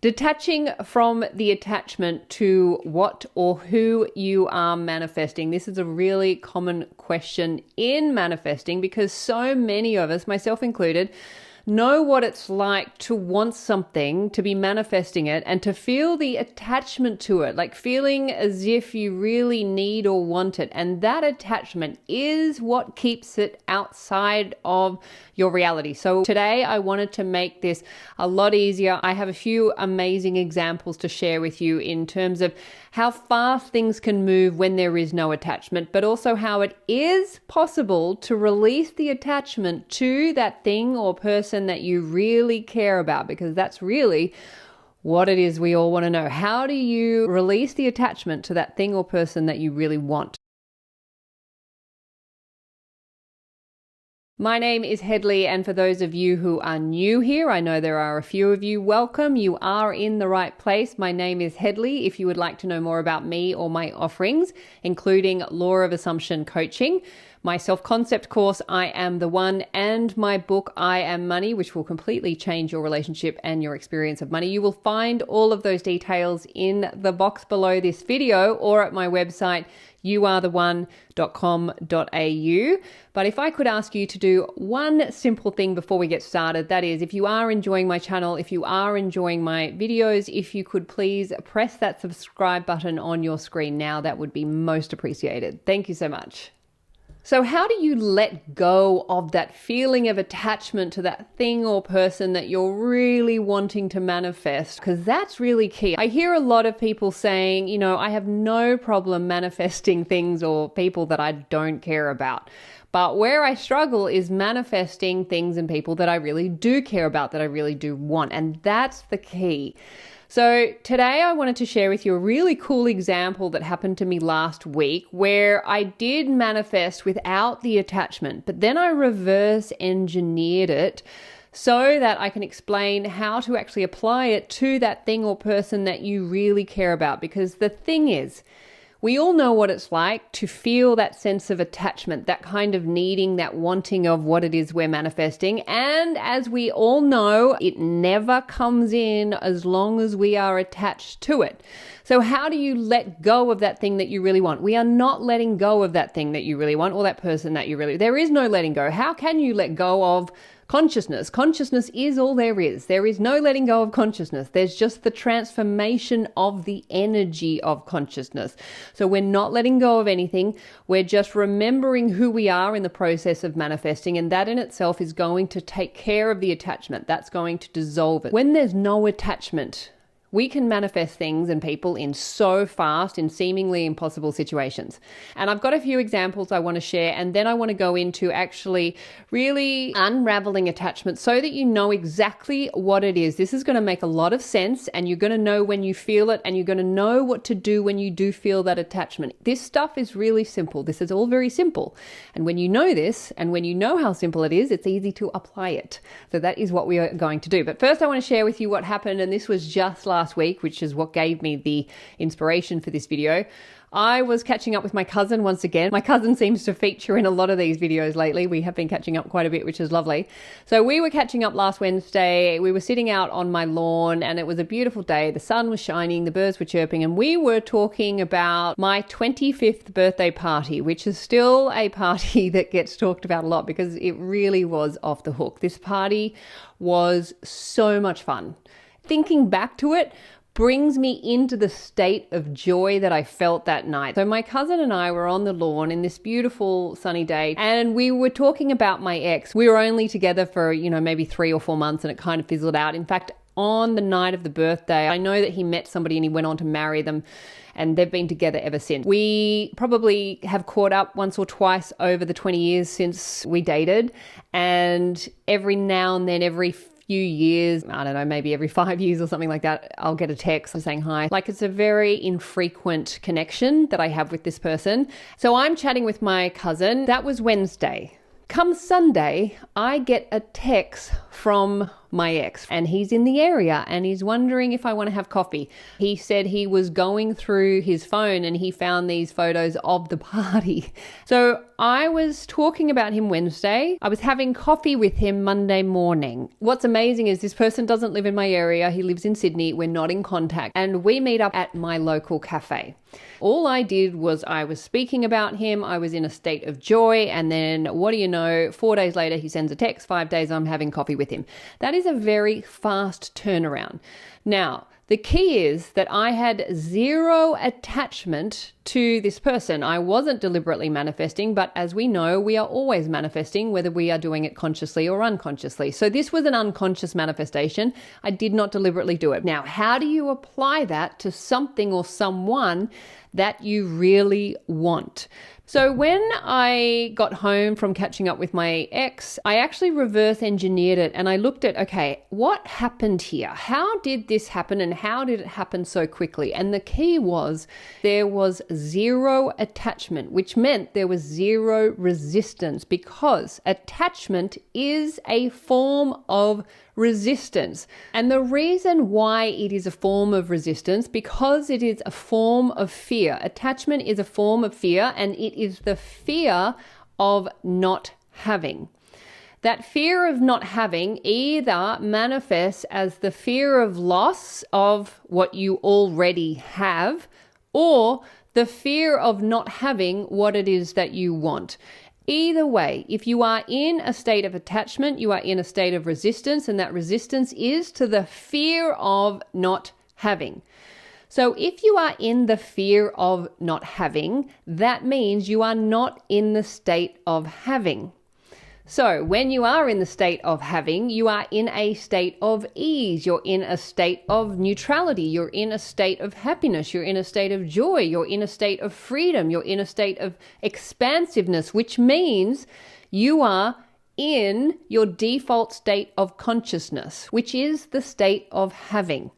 Detaching from the attachment to what or who you are manifesting. This is a really common question in manifesting because so many of us, myself included, know what it's like to want something, to be manifesting it, and to feel the attachment to it, like feeling as if you really need or want it. And that attachment is what keeps it outside of your reality. So today I wanted to make this a lot easier. I have a few amazing examples to share with you in terms of how fast things can move when there is no attachment, but also how it is possible to release the attachment to that thing or person that you really care about, because that's really what it is we all want to know. How do you release the attachment to that thing or person that you really want? My name is Hedley, and for those of you who are new here, I know there are a few of you, welcome. You are in the right place. My name is Hedley. If you would like to know more about me or my offerings, including Law of Assumption coaching, my self-concept course, I Am the One, and my book, I Am Money, which will completely change your relationship and your experience of money. You will find all of those details in the box below this video or at my website, youaretheone.com.au. But if I could ask you to do one simple thing before we get started, that is, if you are enjoying my channel, if you are enjoying my videos, if you could please press that subscribe button on your screen now, that would be most appreciated. Thank you so much. So how do you let go of that feeling of attachment to that thing or person that you're really wanting to manifest? Because that's really key. I hear a lot of people saying, I have no problem manifesting things or people that I don't care about. But where I struggle is manifesting things and people that I really do care about, that I really do want. And that's the key. So today I wanted to share with you a really cool example that happened to me last week where I did manifest without the attachment, but then I reverse engineered it so that I can explain how to actually apply it to that thing or person that you really care about. Because the thing is, we all know what it's like to feel that sense of attachment, that kind of needing, that wanting of what it is we're manifesting. And as we all know, it never comes in as long as we are attached to it. So how do you let go of that thing that you really want? We are not letting go of that thing that you really want or that person that you really, there is no letting go. How can you let go of consciousness? Consciousness is all there is. There is no letting go of consciousness. There's just the transformation of the energy of consciousness. So we're not letting go of anything. We're just remembering who we are in the process of manifesting, and that in itself is going to take care of the attachment. That's going to dissolve it. When there's no attachment, we can manifest things and people in so fast, in seemingly impossible situations. And I've got a few examples I want to share, and then I want to go into actually really unraveling attachment so that you know exactly what it is. This is going to make a lot of sense, and you're going to know when you feel it, and you're going to know what to do when you do feel that attachment. This stuff is really simple. This is all very simple. And when you know this, and when you know how simple it is, it's easy to apply it. So that is what we are going to do. But first I want to share with you what happened, and this was just last week, which is what gave me the inspiration for this video. I was catching up with my cousin once again. My cousin seems to feature in a lot of these videos lately. We have been catching up quite a bit, which is lovely. So we were catching up last Wednesday. We were sitting out on my lawn and it was a beautiful day. The sun was shining, the birds were chirping, and we were talking about my 25th birthday party, which is still a party that gets talked about a lot because it really was off the hook. This party was so much fun. Thinking back to it brings me into the state of joy that I felt that night. So my cousin and I were on the lawn in this beautiful sunny day, and we were talking about my ex. We were only together for, maybe 3 or 4 months, and it kind of fizzled out. In fact, on the night of the birthday, I know that he met somebody and he went on to marry them, and they've been together ever since. We probably have caught up once or twice over the 20 years since we dated, and every now and then, every few years, I don't know, maybe every 5 years or something like that, I'll get a text saying hi. Like, it's a very infrequent connection that I have with this person. So I'm chatting with my cousin. That was Wednesday. Come Sunday, I get a text from my ex, and he's in the area and he's wondering if I want to have coffee. He said he was going through his phone and he found these photos of the party. So I was talking about him Wednesday. I was having coffee with him Monday morning. What's amazing is this person doesn't live in my area. He lives in Sydney. We're not in contact, and we meet up at my local cafe. All I did was I was speaking about him. I was in a state of joy. And then what do you know? 4 days later, he sends a text. 5 days, I'm having coffee with him. That is a very fast turnaround. Now, the key is that I had zero attachment to this person. I wasn't deliberately manifesting, but as we know, we are always manifesting, whether we are doing it consciously or unconsciously. So this was an unconscious manifestation. I did not deliberately do it. Now, how do you apply that to something or someone that you really want? So when I got home from catching up with my ex, I actually reverse engineered it and I looked at, okay, what happened here? How did this happen and how did it happen so quickly? And the key was there was zero attachment, which meant there was zero resistance, because attachment is a form of resistance. And the reason why it is a form of resistance, because it is a form of fear. Attachment is a form of fear, and it is the fear of not having. That fear of not having either manifests as the fear of loss of what you already have, or the fear of not having what it is that you want. Either way, if you are in a state of attachment, you are in a state of resistance, and that resistance is to the fear of not having. So if you are in the fear of not having, that means you are not in the state of having. So when you are in the state of having, you are in a state of ease. You're in a state of neutrality. You're in a state of happiness. You're in a state of joy. You're in a state of freedom. You're in a state of expansiveness, which means you are in your default state of consciousness, which is the state of having.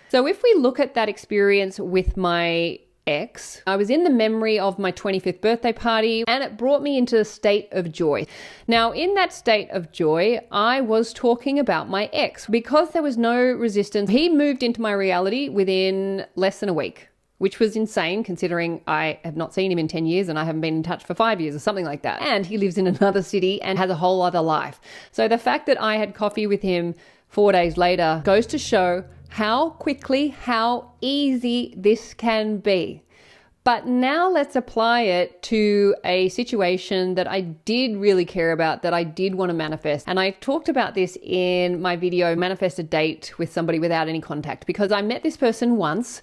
So if we look at that experience with my ex, I was in the memory of my 25th birthday party, and it brought me into a state of joy. Now, in that state of joy, I was talking about my ex. Because there was no resistance, he moved into my reality within less than a week, which was insane considering I have not seen him in 10 years and I haven't been in touch for 5 years or something like that. And he lives in another city and has a whole other life. So the fact that I had coffee with him 4 days later goes to show how quickly, how easy this can be. But now let's apply it to a situation that I did really care about, that I did want to manifest. And I talked about this in my video, Manifest a Date with Somebody Without Any Contact, because I met this person once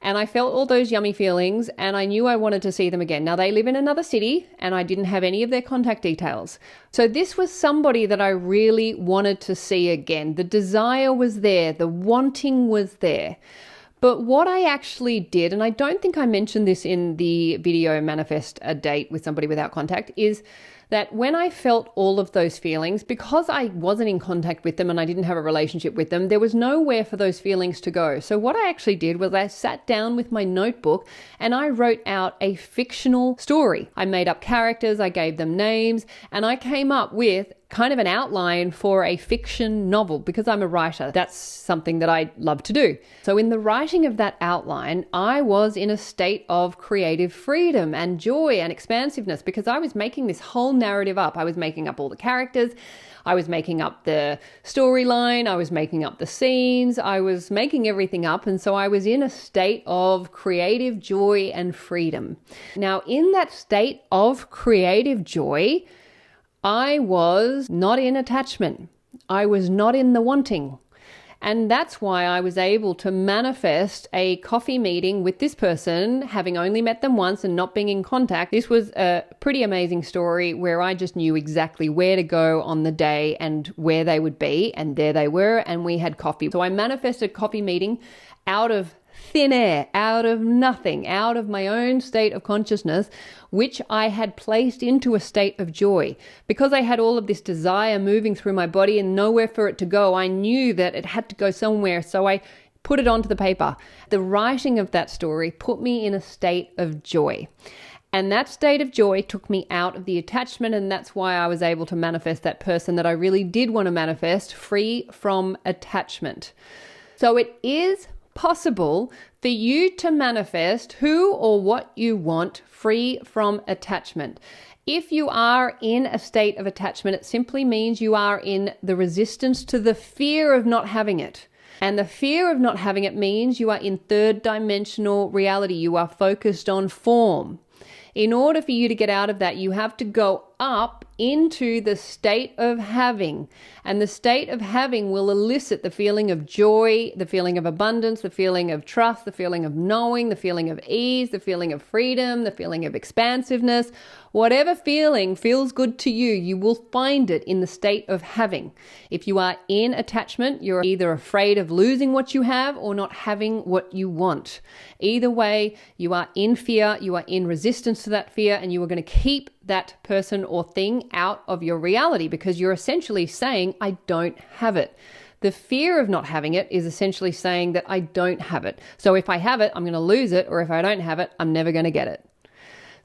and I felt all those yummy feelings and I knew I wanted to see them again. Now they live in another city and I didn't have any of their contact details. So this was somebody that I really wanted to see again. The desire was there, the wanting was there. But what I actually did, and I don't think I mentioned this in the video Manifest a Date with Somebody Without Contact, is that when I felt all of those feelings, because I wasn't in contact with them and I didn't have a relationship with them, there was nowhere for those feelings to go. So what I actually did was I sat down with my notebook and I wrote out a fictional story. I made up characters, I gave them names, and I came up with kind of an outline for a fiction novel because I'm a writer. That's something that I love to do. So in the writing of that outline, I was in a state of creative freedom and joy and expansiveness because I was making this whole narrative up. I was making up all the characters. I was making up the storyline. I was making up the scenes. I was making everything up. And so I was in a state of creative joy and freedom. Now, in that state of creative joy, I was not in attachment. I was not in the wanting. And that's why I was able to manifest a coffee meeting with this person, having only met them once and not being in contact. This was a pretty amazing story where I just knew exactly where to go on the day and where they would be. And there they were, and we had coffee. So I manifested a coffee meeting out of thin air, out of nothing, out of my own state of consciousness, which I had placed into a state of joy. Because I had all of this desire moving through my body and nowhere for it to go, I knew that it had to go somewhere, so I put it onto the paper. The writing of that story put me in a state of joy. And that state of joy took me out of the attachment, and that's why I was able to manifest that person that I really did want to manifest, free from attachment. So it is possible for you to manifest who or what you want free from attachment. If you are in a state of attachment, it simply means you are in the resistance to the fear of not having it. And the fear of not having it means you are in third dimensional reality. You are focused on form. In order for you to get out of that, you have to go up into the state of having. And the state of having will elicit the feeling of joy, the feeling of abundance, the feeling of trust, the feeling of knowing, the feeling of ease, the feeling of freedom, the feeling of expansiveness. Whatever feeling feels good to you, you will find it in the state of having. If you are in attachment, you're either afraid of losing what you have or not having what you want. Either way, you are in fear, you are in resistance to that fear, and you are going to keep that person or thing out of your reality because you're essentially saying, I don't have it. The fear of not having it is essentially saying that I don't have it. So if I have it, I'm going to lose it, or if I don't have it, I'm never going to get it.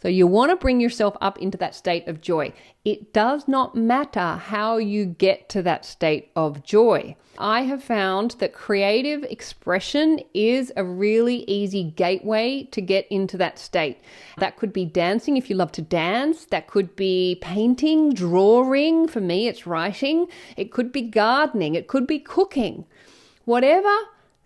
So you want to bring yourself up into that state of joy. It does not matter how you get to that state of joy. I have found that creative expression is a really easy gateway to get into that state. That could be dancing if you love to dance. That could be painting, drawing. For me, it's writing. It could be gardening. It could be cooking. Whatever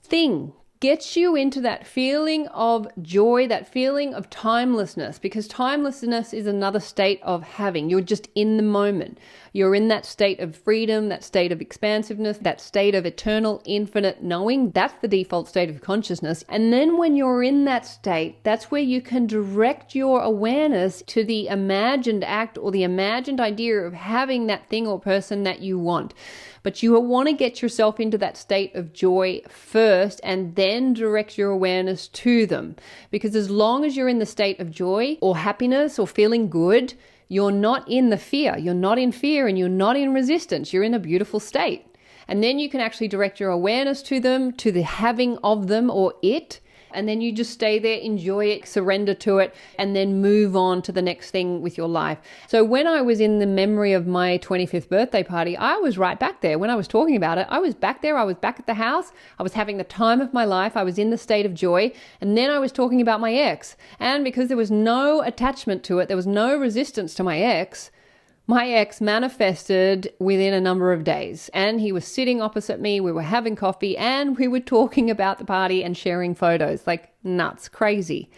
thing gets you into that feeling of joy, that feeling of timelessness, because timelessness is another state of having. You're just in the moment. You're in that state of freedom, that state of expansiveness, that state of eternal, infinite knowing. That's the default state of consciousness. And then when you're in that state, that's where you can direct your awareness to the imagined act or the imagined idea of having that thing or person that you want. But you want to get yourself into that state of joy first and then direct your awareness to them. Because as long as you're in the state of joy or happiness or feeling good, you're not in the fear. You're not in fear and you're not in resistance. You're in a beautiful state. And then you can actually direct your awareness to them, to the having of them or it. And then you just stay there, enjoy it, surrender to it, and then move on to the next thing with your life. So when I was in the memory of my 25th birthday party, I was right back there. When I was talking about it, I was back there. I was back at the house. I was having the time of my life. I was in the state of joy. And then I was talking about my ex. And because there was no attachment to it, there was no resistance to my ex manifested within a number of days, and he was sitting opposite me. We were having coffee and we were talking about the party and sharing photos, like nuts, crazy.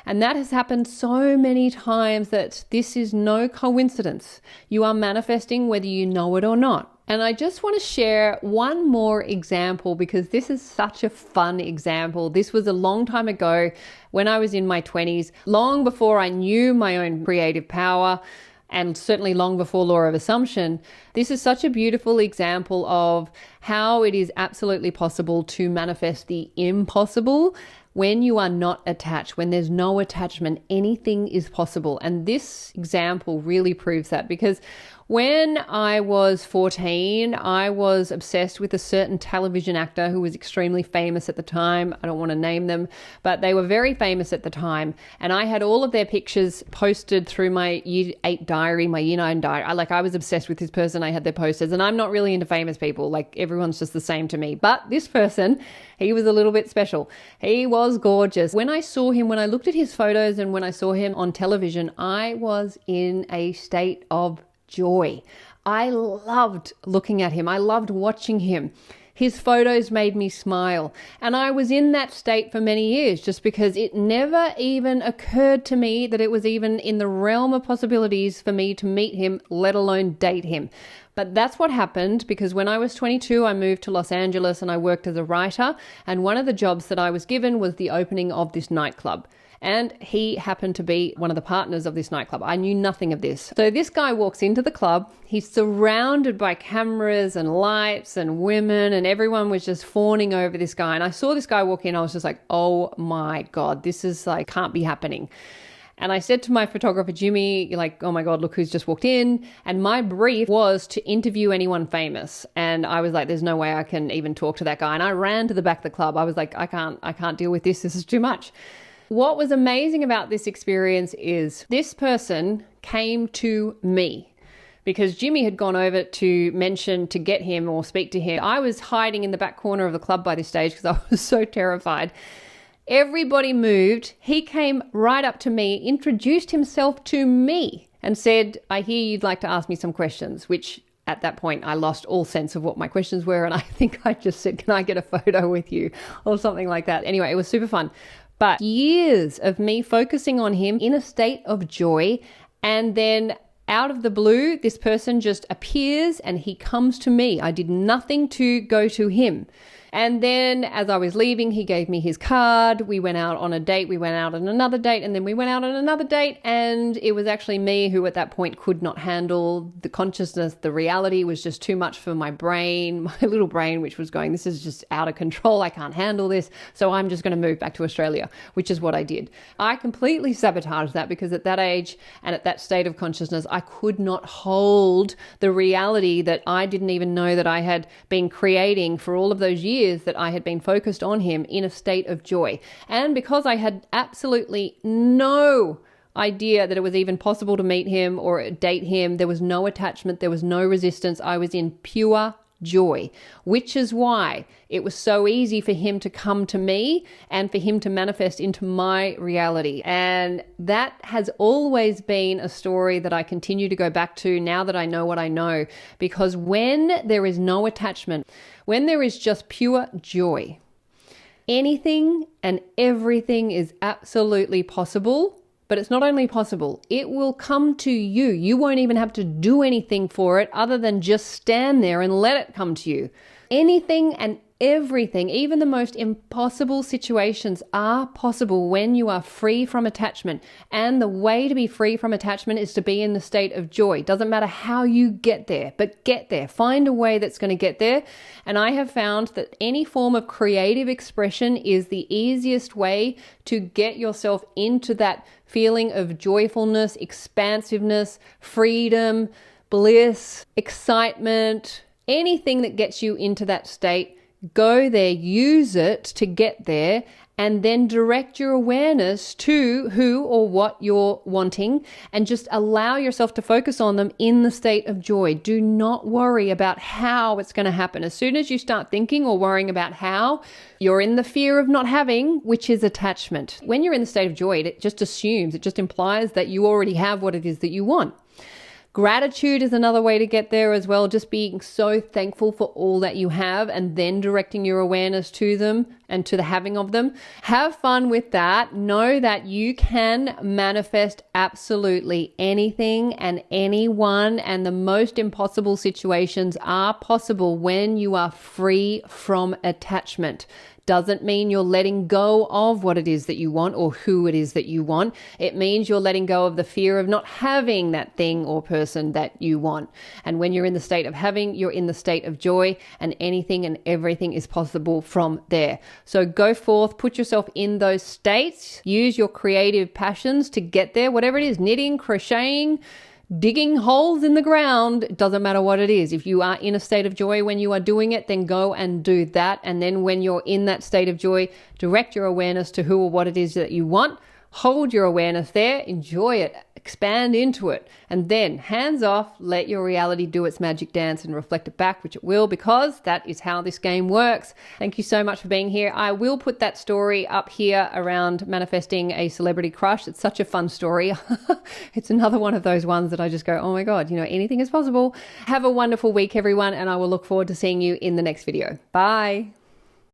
And that has happened so many times that this is no coincidence. You are manifesting whether you know it or not. And I just want to share one more example because this is such a fun example. This was a long time ago when I was in my 20s, long before I knew my own creative power, and certainly long before law of assumption. This is such a beautiful example of how it is absolutely possible to manifest the impossible when you are not attached, when there's no attachment. Anything is possible. And this example really proves that, because when I was 14, I was obsessed with a certain television actor who was extremely famous at the time. I don't want to name them, but they were very famous at the time. And I had all of their pictures posted through my Year 8 diary, my Year 9 diary. I was obsessed with this person. I had their posters, and I'm not really into famous people. Like, everyone's just the same to me. But this person, he was a little bit special. He was gorgeous. When I saw him, when I looked at his photos and when I saw him on television, I was in a state of joy. I loved looking at him. I loved watching him. His photos made me smile. And I was in that state for many years just because it never even occurred to me that it was even in the realm of possibilities for me to meet him, let alone date him. But that's what happened, because when I was 22, I moved to Los Angeles and I worked as a writer. And one of the jobs that I was given was the opening of this nightclub. And he happened to be one of the partners of this nightclub. I knew nothing of this. So this guy walks into the club. He's surrounded by cameras and lights and women, and everyone was just fawning over this guy. And I saw this guy walk in. I was just like, oh my God, this is like, can't be happening. And I said to my photographer, Jimmy, like, oh my God, look who's just walked in. And my brief was to interview anyone famous. And I was like, there's no way I can even talk to that guy. And I ran to the back of the club. I was like, I can't deal with this. This is too much. what was amazing about this experience is this person came to me because Jimmy had gone over to mention to get him or speak to him. I was hiding in the back corner of the club by this stage because I was so terrified. Everybody moved. He came right up to me, introduced himself to me and said, I hear you'd like to ask me some questions, which at that point, I lost all sense of what my questions were. And I think I just said, can I get a photo with you or something like that? Anyway, it was super fun. But years of me focusing on him in a state of joy. And then out of the blue, this person just appears and he comes to me. I did nothing to go to him. And then as I was leaving, he gave me his card. We went out on a date. We went out on another date. And then we went out on another date. And it was actually me who at that point could not handle the consciousness. The reality was just too much for my brain, my little brain, which was going, this is just out of control. I can't handle this. So I'm just going to move back to Australia, which is what I did. I completely sabotaged that because at that age and at that state of consciousness, I could not hold the reality that I didn't even know that I had been creating for all of those years, that I had been focused on him in a state of joy. And because I had absolutely no idea that it was even possible to meet him or date him, there was no attachment, there was no resistance. I was in pure joy, which is why it was so easy for him to come to me and for him to manifest into my reality. And that has always been a story that I continue to go back to now that I know what I know, because when there is no attachment, when there is just pure joy, anything and everything is absolutely possible. But it's not only possible, it will come to you. You won't even have to do anything for it other than just stand there and let it come to you. Anything and everything, even the most impossible situations, are possible when you are free from attachment. And the way to be free from attachment is to be in the state of joy. Doesn't matter how you get there, but get there. Find a way that's going to get there. And I have found that any form of creative expression is the easiest way to get yourself into that feeling of joyfulness, expansiveness, freedom, bliss, excitement, anything that gets you into that state. Go there, use it to get there, and then direct your awareness to who or what you're wanting and just allow yourself to focus on them in the state of joy. Do not worry about how it's going to happen. As soon as you start thinking or worrying about how, you're in the fear of not having, which is attachment. When you're in the state of joy, it just assumes, it just implies that you already have what it is that you want. Gratitude is another way to get there as well. Just being so thankful for all that you have and then directing your awareness to them and to the having of them. Have fun with that. Know that you can manifest absolutely anything and anyone, and the most impossible situations are possible when you are free from attachment. Doesn't mean you're letting go of what it is that you want or who it is that you want. It means you're letting go of the fear of not having that thing or person that you want. And when you're in the state of having, you're in the state of joy, and anything and everything is possible from there. So go forth, put yourself in those states, use your creative passions to get there, whatever it is, knitting, crocheting, digging holes in the ground. It doesn't matter what it is. If you are in a state of joy when you are doing it, then go and do that. And then when you're in that state of joy, direct your awareness to who or what it is that you want. Hold your awareness there, enjoy it, expand into it, and then hands off, let your reality do its magic dance and reflect it back, which it will, because that is how this game works. Thank you so much for being here. I will put that story up here around manifesting a celebrity crush. It's such a fun story. It's another one of those ones that I just go, oh my God, anything is possible. Have a wonderful week, everyone, and I will look forward to seeing you in the next video. Bye.